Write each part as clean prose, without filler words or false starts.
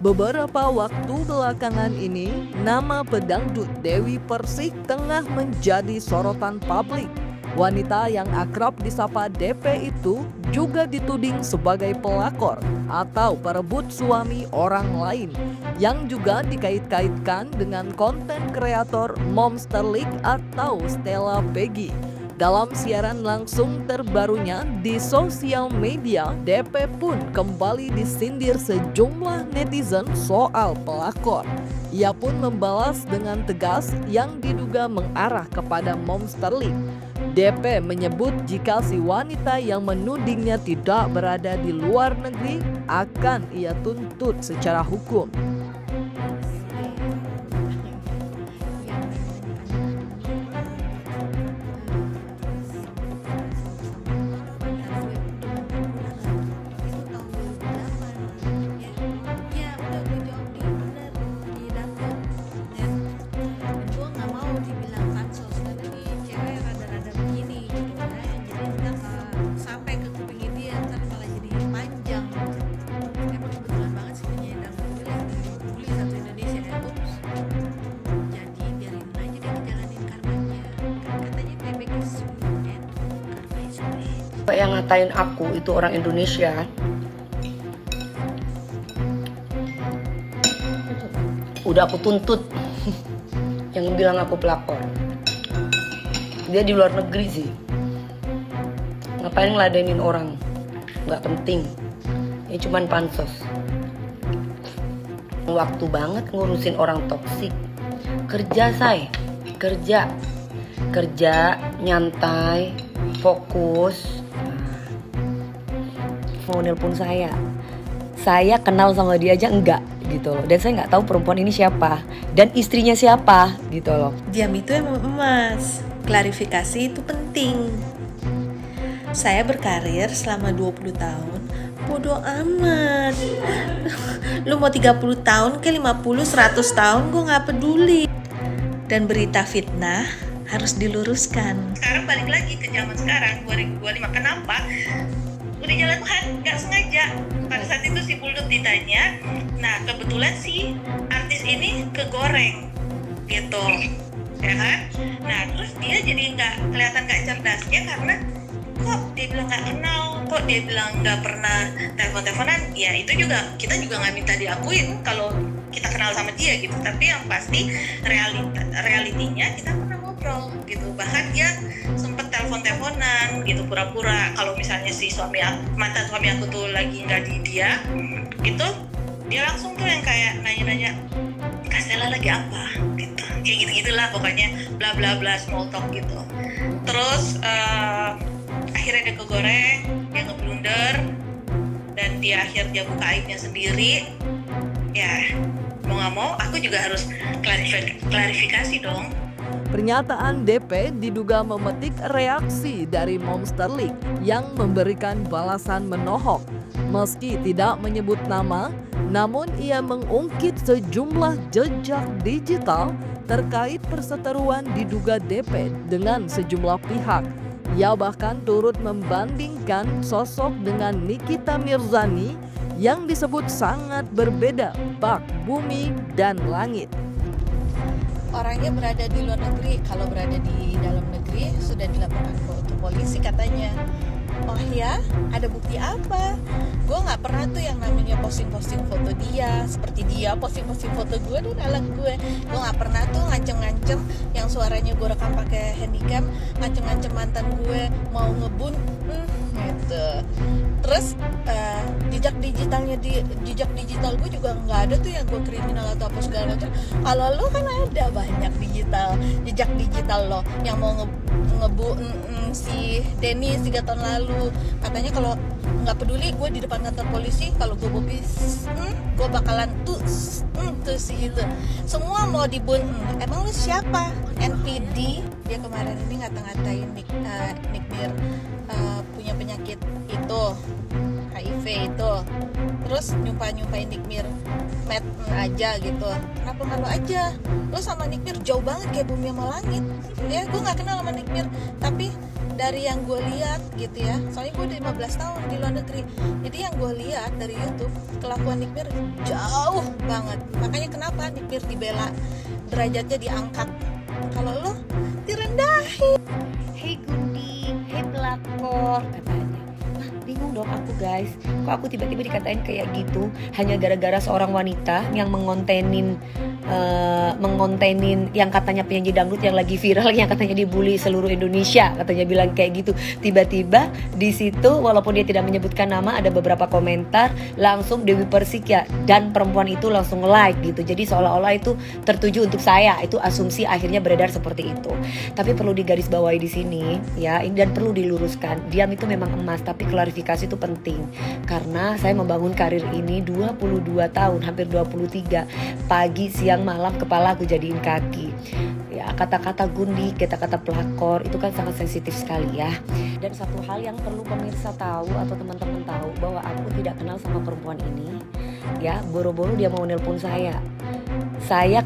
Beberapa waktu belakangan ini, nama pedangdut Dewi Persik tengah menjadi sorotan publik. Wanita yang akrab disapa DP itu juga dituding sebagai pelakor atau perebut suami orang lain yang juga dikait-kaitkan dengan konten kreator Monster League atau Stella Peggy. Dalam siaran langsung terbarunya di sosial media, DP pun kembali disindir sejumlah netizen soal pelakor. Ia pun membalas dengan tegas yang diduga mengarah kepada Monster League. DP menyebut jika si wanita yang menudingnya tidak berada di luar negeri, akan ia tuntut secara hukum. Yang ngatain aku itu orang Indonesia. Udah aku tuntut. Yang bilang aku pelakor. Dia di luar negeri sih. Ngapain ngeladenin orang? Nggak penting. Ini cuman pansos. Waktu banget ngurusin orang toksik. Kerja say. Kerja nyantai, fokus. Mau nelpon saya kenal sama dia aja enggak gitu loh, dan saya nggak tahu perempuan ini siapa dan istrinya siapa gitu loh. Diam itu emang emas, klarifikasi itu penting. Saya berkarir selama 20 tahun, bodoh amat. Lu mau 30 tahun ke 50, 100 tahun gue gak peduli. Dan berita fitnah harus diluruskan. Sekarang balik lagi ke zaman sekarang 2025. Kenapa? Udah jalan Tuhan, nggak sengaja. Pada saat itu si Buldut ditanya, nah kebetulan si artis ini kegoreng gitu, ya kan? Nah terus dia jadi kelihatan nggak cerdasnya karena kok dia bilang nggak kenal, kok dia bilang nggak pernah telepon-teleponan. Ya itu juga kita juga nggak minta diakuin kalau kita kenal sama dia gitu. Tapi yang pasti realitinya kita pernah ngobrol gitu. Bahkan dia sempet telepon-teleponan gitu, pura-pura kalau misalnya si mantan suami aku tuh lagi nggak di dia gitu, dia langsung tuh yang kayak nanya-nanya, Kak Stella lagi apa gitu, kayak gitu-gitulah pokoknya, bla bla bla, small talk gitu. Terus akhirnya dia kegoreng, dia ngeblunder, dan dia buka aibnya sendiri. Ya mau nggak mau aku juga harus klarifikasi dong. Pernyataan DP diduga memetik reaksi dari Monster League yang memberikan balasan menohok. Meski tidak menyebut nama, namun ia mengungkit sejumlah jejak digital terkait perseteruan diduga DP dengan sejumlah pihak. Ia bahkan turut membandingkan sosok dengan Nikita Mirzani yang disebut sangat berbeda bak bumi dan langit. Orangnya berada di luar negeri, kalau berada di dalam negeri sudah dilaporkan ke polisi katanya. Oh ya, ada bukti apa? Gue nggak pernah tuh yang namanya posting-posting foto dia, seperti dia posting-posting foto gue dan anak gue. Gue nggak pernah tuh ngancem-ngancem yang suaranya gue rekam pakai handycam, ngancem-ngancem mantan gue mau ngebun, gitu. Terus jejak digital gue juga nggak ada tuh yang gue kriminal atau apa segala macam. Kalau lo kan ada banyak jejak digital lo yang mau si Denny 3 tahun lalu katanya kalau nggak peduli gue di depan kantor polisi, kalau gue bobis gue bakalan tuh si itu semua mau dibun. Emang lu siapa? NPD dia kemarin ini ngata-ngatain Nick Mir punya penyakit itu, HIV itu, terus nyumpahin Nick Mir met aja gitu. Kenapa nggak lo aja? Lo sama Nick Mir jauh banget kayak bumi sama langit. Ya gue nggak kenal sama Nick Mir, tapi dari yang gue lihat gitu ya, soalnya gue udah 15 tahun di luar negeri, jadi yang gue lihat dari YouTube kelakuan Nick Mir jauh banget. Makanya kenapa Nick Mir dibela, derajatnya diangkat, kalau lo direndahin. Hei Gundi, hei pelakor, katanya. Nah, bingung dong aku guys, kok aku tiba-tiba dikatain kayak gitu hanya gara-gara seorang wanita yang mengontenin yang katanya penyanyi dangdut yang lagi viral, yang katanya dibully seluruh Indonesia, katanya bilang kayak gitu. Tiba-tiba di situ walaupun dia tidak menyebutkan nama, ada beberapa komentar langsung Dewi Persik ya, dan perempuan itu langsung like gitu. Jadi seolah-olah itu tertuju untuk saya. Itu asumsi akhirnya beredar seperti itu. Tapi perlu digarisbawahi di sini ya, dan perlu diluruskan. Diam itu memang emas, tapi klarifikasi itu penting. Karena saya membangun karir ini 22 tahun, hampir 23. Pagi, siang, malam kepala aku jadiin kaki. Ya, kata-kata Gundi, kata-kata pelakor itu kan sangat sensitif sekali ya. Dan satu hal yang perlu pemirsa tahu atau teman-teman tahu, bahwa aku tidak kenal sama perempuan ini. Ya, boro-boro dia mau nelpon saya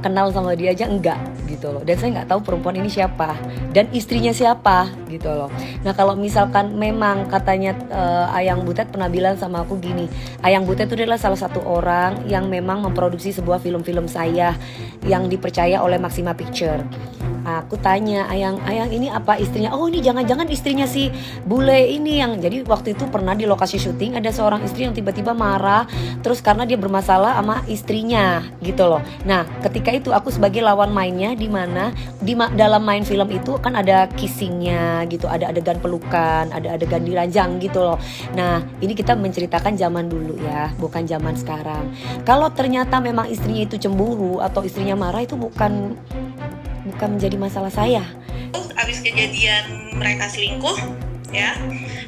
kenal sama dia aja enggak gitu loh. Dan saya nggak tahu perempuan ini siapa dan istrinya siapa gitu loh. Nah, kalau misalkan memang katanya Ayang Butet pernah bilang sama aku gini, Ayang Butet itu adalah salah satu orang yang memang memproduksi sebuah film-film saya yang dipercaya oleh Maxima Picture. Aku tanya, Ayang ini apa istrinya? Oh, ini jangan-jangan istrinya si bule ini yang, jadi waktu itu pernah di lokasi syuting ada seorang istri yang tiba-tiba marah terus karena dia bermasalah sama istrinya gitu loh. Nah, ketika itu aku sebagai lawan mainnya, di mana dalam main film itu kan ada kissingnya gitu, ada adegan pelukan, ada adegan diranjang gitu loh. Nah, ini kita menceritakan zaman dulu ya, bukan zaman sekarang. Kalau ternyata memang istrinya itu cemburu atau istrinya marah, itu bukan menjadi masalah saya. Abis kejadian mereka selingkuh ya,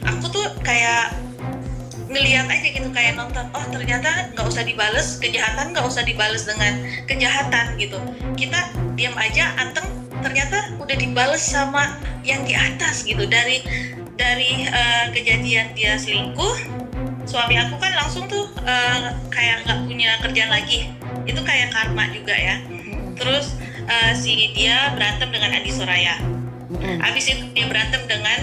aku tuh kayak ngeliat aja gitu, kayak nonton, oh ternyata nggak usah dibales kejahatan, nggak usah dibales dengan kejahatan gitu, kita diam aja, anteng ternyata udah dibales sama yang di atas gitu. Dari kejadian dia selingkuh, suami aku kan langsung tuh kayak nggak punya kerjaan lagi, itu kayak karma juga ya. Terus si dia berantem dengan Andi Soraya. Habis itu dia berantem dengan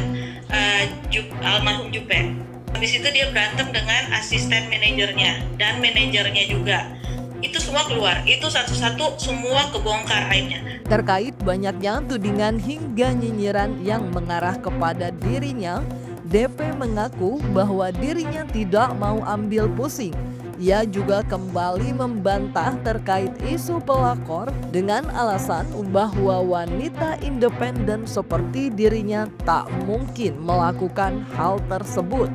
almarhum Jupe. Habis itu dia berantem dengan asisten manajernya dan manajernya juga. Itu semua keluar. Itu satu-satu semua kebongkar aibnya. Terkait banyaknya tudingan hingga nyinyiran yang mengarah kepada dirinya, DP mengaku bahwa dirinya tidak mau ambil pusing. Ia juga kembali membantah terkait isu pelakor dengan alasan bahwa wanita independen seperti dirinya tak mungkin melakukan hal tersebut.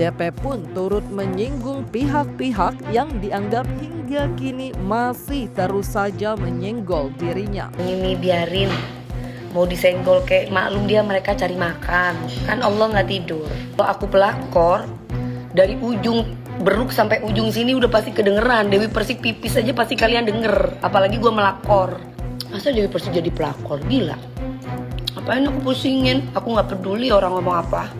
DP pun turut menyinggung pihak-pihak yang dianggap hingga kini masih terus saja menyenggol dirinya. Ini biarin, mau disenggol kayak maklum dia, mereka cari makan. Kan Allah nggak tidur. Kalau aku pelakor, dari ujung Beruk sampai ujung sini udah pasti kedengeran. Dewi Persik pipis aja pasti kalian denger. Apalagi gue melakor. Masa Dewi Persik jadi pelakor? Gila. Apain aku pusingin? Aku gak peduli orang ngomong apa.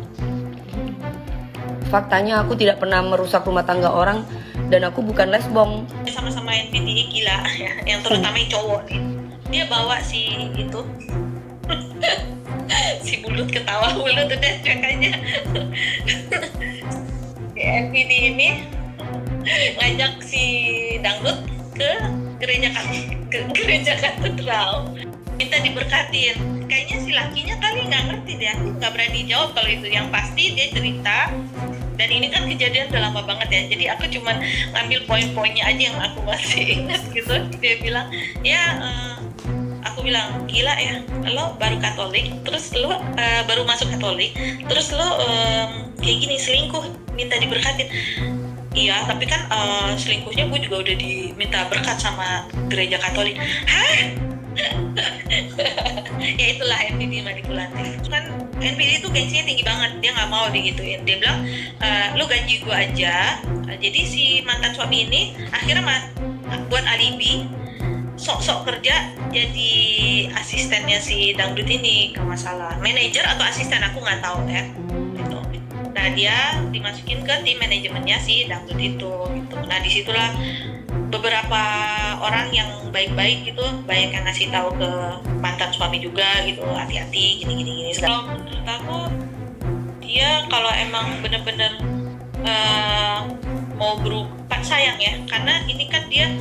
Faktanya aku tidak pernah merusak rumah tangga orang. Dan aku bukan lesbong. Sama-sama NPTI gila ya, yang terutama yang cowok nih. Dia bawa si itu si bulut ketawa bulut udah cuekanya. NPD ini ngajak si dangdut ke gereja katedral, minta diberkatin. Kayaknya si lakinya kali nggak ngerti deh, nggak berani jawab kalau itu. Yang pasti dia cerita, dan ini kan kejadian udah lama banget ya, jadi aku cuman ngambil poin-poinnya aja yang aku masih ingat gitu. Dia bilang, aku bilang, gila ya, lo baru Katolik, terus lo baru masuk Katolik, terus lo kayak gini selingkuh, minta diberkatin. Iya, tapi kan selingkuhnya gue juga udah diminta berkat sama gereja Katolik. Hah? Ya itulah NPD manipulatif. Kan NPD itu gengsinya tinggi banget, dia nggak mau digituin. Dia bilang, lo gaji gue aja. Jadi si mantan suami ini akhirnya buat alibi, sok-sok kerja jadi asistennya si dangdut ini, kalau nggak salah manajer atau asisten, aku nggak tahu ya gitu. Nah, dia dimasukin ke tim manajemennya si dangdut itu gitu. Nah, disitulah beberapa orang yang baik-baik gitu banyak yang ngasih tahu ke mantan suami juga gitu, hati-hati gini. Kalau menurut aku dia kalau emang bener-bener mau berubah, sayang ya, karena ini kan dia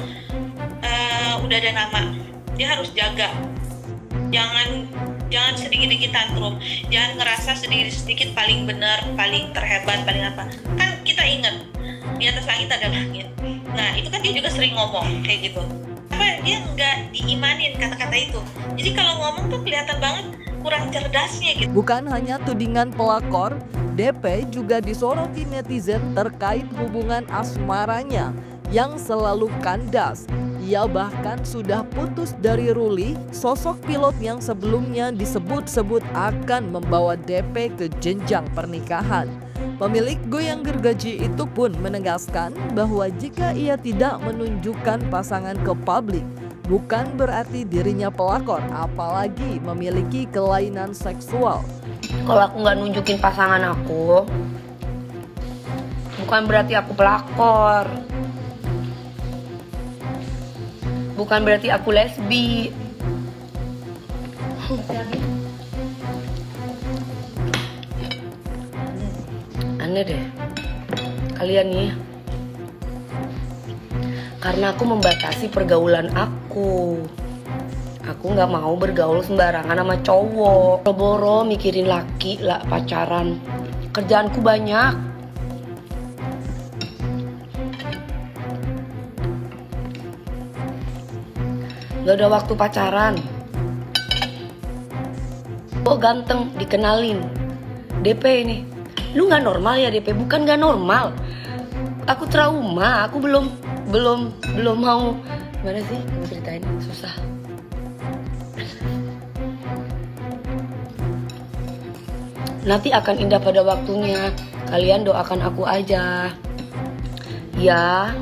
udah ada nama, dia harus jaga, jangan sedikit-sedikit tantrum, jangan ngerasa sedikit-sedikit paling benar, paling terhebat, paling apa. Kan kita ingat di atas langit ada langit. Nah itu kan dia juga sering ngomong kayak gitu. Apa dia nggak diimanin kata-kata itu? Jadi kalau ngomong tuh kelihatan banget kurang cerdasnya gitu. Bukan hanya tudingan pelakor, DP juga disoroti netizen terkait hubungan asmaranya yang selalu kandas. Ia bahkan sudah putus dari Ruli, sosok pilot yang sebelumnya disebut-sebut akan membawa DP ke jenjang pernikahan. Pemilik goyang gergaji itu pun menegaskan bahwa jika ia tidak menunjukkan pasangan ke publik, bukan berarti dirinya pelakor, apalagi memiliki kelainan seksual. Kalau aku nggak nunjukin pasangan aku, bukan berarti aku pelakor. Bukan berarti aku lesbi. Aneh deh kalian nih. Karena aku membatasi pergaulan aku. Aku nggak mau bergaul sembarangan sama cowok. Boro-boro mikirin laki lah pacaran. Kerjaanku banyak. Gak ada waktu pacaran. Kok ganteng dikenalin DP ini. Lu gak normal ya DP? Bukan gak normal. Aku trauma. Aku belum mau. Gimana sih? Aku ceritain susah. Nanti akan indah pada waktunya. Kalian doakan aku aja. Ya.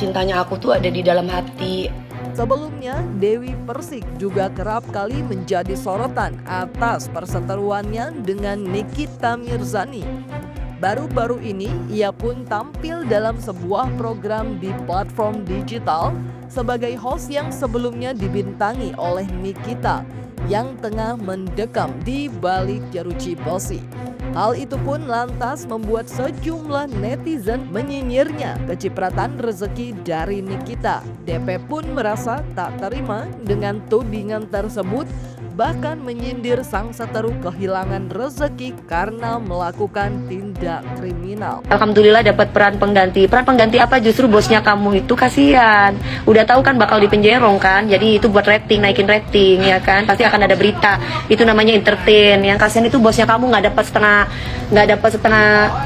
Cintanya aku tuh ada di dalam hati. Sebelumnya, Dewi Persik juga kerap kali menjadi sorotan atas perseteruannya dengan Nikita Mirzani. Baru-baru ini, ia pun tampil dalam sebuah program di platform digital sebagai host yang sebelumnya dibintangi oleh Nikita yang tengah mendekam di balik jeruji besi. Hal itu pun lantas membuat sejumlah netizen menyinyirnya kecipratan rezeki dari Nikita. DP pun merasa tak terima dengan tudingan tersebut, bahkan menyindir sang seteru kehilangan rezeki karena melakukan tindak kriminal. Alhamdulillah dapat peran pengganti. Peran pengganti apa? Justru bosnya kamu itu kasihan. Udah tahu kan bakal dipenjerong kan? Jadi itu buat rating, naikin rating ya kan? Pasti akan ada berita. Itu namanya entertain. Yang kasihan itu bosnya kamu nggak dapat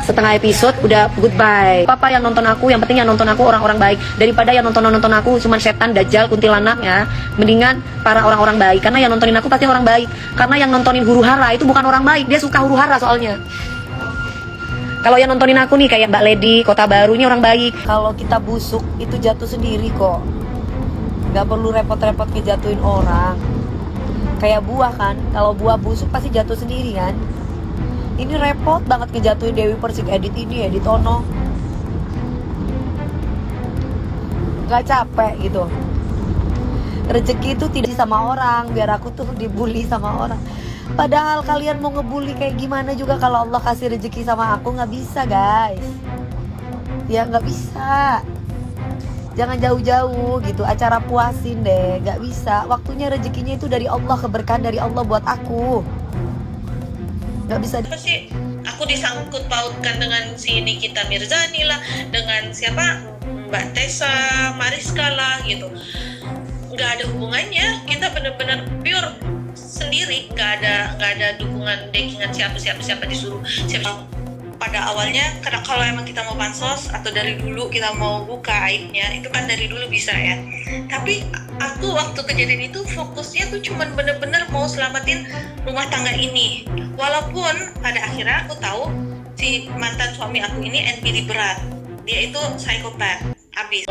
setengah episode udah goodbye. Papa yang nonton aku, yang penting yang nonton aku orang-orang baik. Daripada yang nonton aku cuman setan, dajjal, kuntilanak ya. Mendingan para orang-orang baik. Karena yang nontonin aku pasti orang baik. Karena yang nontonin huru hara itu bukan orang baik. Dia suka huru hara soalnya. Kalau yang nontonin aku nih kayak Mbak Lady, Kota Baru, ini orang baik. Kalau kita busuk itu jatuh sendiri kok. Gak perlu repot-repot ngejatuhin orang. Kayak buah kan, kalau buah busuk pasti jatuh sendiri kan. Ini repot banget ngejatuhin Dewi Persik, edit ini, edit ono. Gak capek gitu. Rezeki itu tidak sama orang, biar aku tuh dibully sama orang. Padahal kalian mau ngebully kayak gimana juga, kalau Allah kasih rezeki sama aku nggak bisa guys. Ya nggak bisa. Jangan jauh-jauh gitu, acara puasin deh, nggak bisa. Waktunya rezekinya itu dari Allah, keberkahan dari Allah buat aku. Nggak bisa. Apa sih? Aku disangkut pautkan dengan si Nikita Mirzani lah, dengan siapa? Mbak Tessa, Mariska lah gitu. Nggak ada hubungannya, kita benar-benar pure sendiri, nggak ada dukungan backingan siapa disuruh siapa. Pada awalnya karena kalau emang kita mau pansos atau dari dulu kita mau buka aibnya, itu kan dari dulu bisa ya. Tapi aku waktu kejadian itu fokusnya tuh cuman bener-bener mau selamatin rumah tangga ini. Walaupun pada akhirnya aku tahu si mantan suami aku ini NPD berat, dia itu psikopat abis.